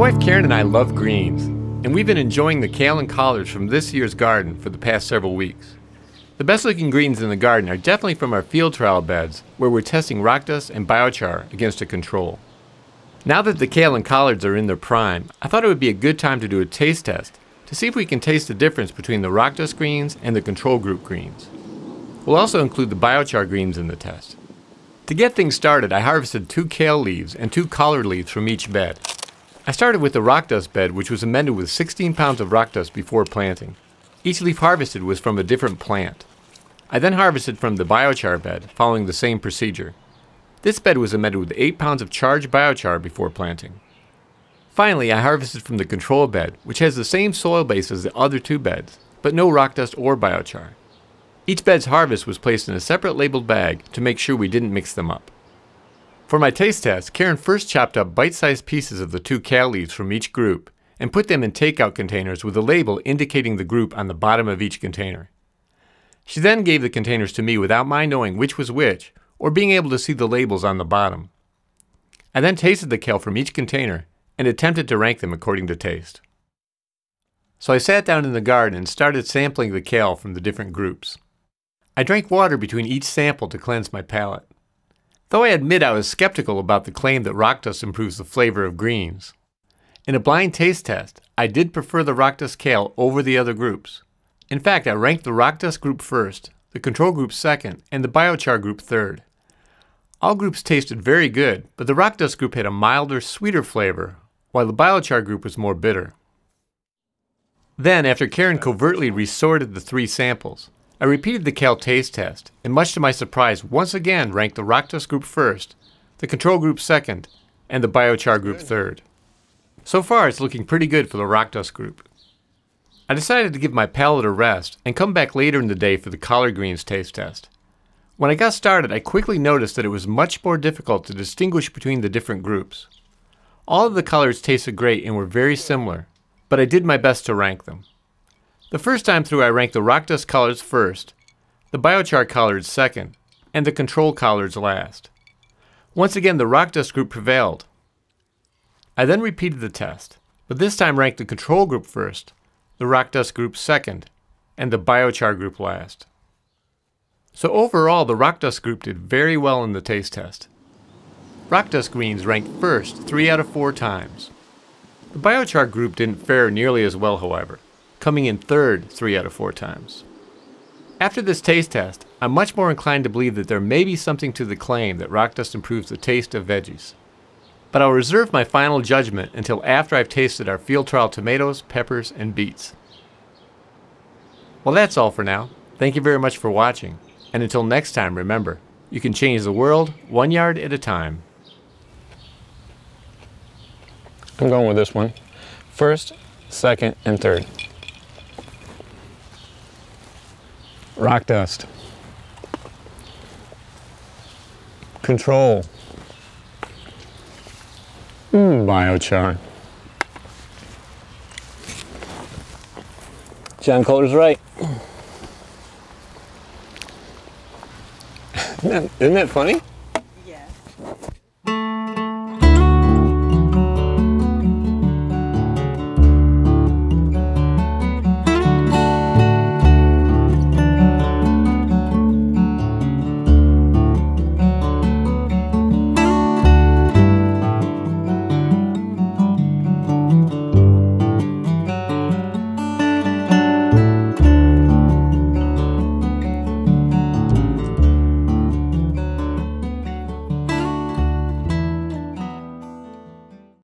wife Karen and I love greens, and we've been enjoying the kale and collards from this year's garden for the past several weeks. The best looking greens in the garden are definitely from our field trial beds, where we're testing rock dust and biochar against a control. Now that the kale and collards are in their prime, I thought it would be a good time to do a taste test to see if we can taste the difference between the rock dust greens and the control group greens. We'll also include the biochar greens in the test. To get things started, I harvested 2 kale leaves and 2 collard leaves from each bed. I started with the rock dust bed, which was amended with 16 pounds of rock dust before planting. Each leaf harvested was from a different plant. I then harvested from the biochar bed, following the same procedure. This bed was amended with 8 pounds of charged biochar before planting. Finally, I harvested from the control bed, which has the same soil base as the other 2 beds, but no rock dust or biochar. Each bed's harvest was placed in a separate labeled bag to make sure we didn't mix them up. For my taste test, Karen first chopped up bite-sized pieces of the 2 kale leaves from each group and put them in takeout containers with a label indicating the group on the bottom of each container. She then gave the containers to me without my knowing which was which or being able to see the labels on the bottom. I then tasted the kale from each container and attempted to rank them according to taste. So I sat down in the garden and started sampling the kale from the different groups. I drank water between each sample to cleanse my palate. Though I admit I was skeptical about the claim that rock dust improves the flavor of greens. In a blind taste test, I did prefer the rock dust kale over the other groups. In fact, I ranked the rock dust group first, the control group second, and the biochar group third. All groups tasted very good, but the rock dust group had a milder, sweeter flavor, while the biochar group was more bitter. Then, after Karen covertly resorted the 3 samples, I repeated the kale taste test, and much to my surprise, once again ranked the rock dust group first, the control group second, and the biochar group third. So far, it's looking pretty good for the rock dust group. I decided to give my palate a rest and come back later in the day for the collard greens taste test. When I got started, I quickly noticed that it was much more difficult to distinguish between the different groups. All of the collards tasted great and were very similar, but I did my best to rank them. The first time through, I ranked the rock dust collards first, the biochar collards second, and the control collards last. Once again, the rock dust group prevailed. I then repeated the test, but this time ranked the control group first, the rock dust group second, and the biochar group last. So overall, the rock dust group did very well in the taste test. Rock dust greens ranked first 3 out of 4 times. The biochar group didn't fare nearly as well, however, coming in third 3 out of 4 times. After this taste test, I'm much more inclined to believe that there may be something to the claim that rock dust improves the taste of veggies. But I'll reserve my final judgment until after I've tasted our field trial tomatoes, peppers, and beets. Well, that's all for now. Thank you very much for watching, and until next time, remember, you can change the world 1 yard at a time. I'm going with this one. First, second, and third. Rock dust. Control. Biochar. John Collar's right. Isn't that funny?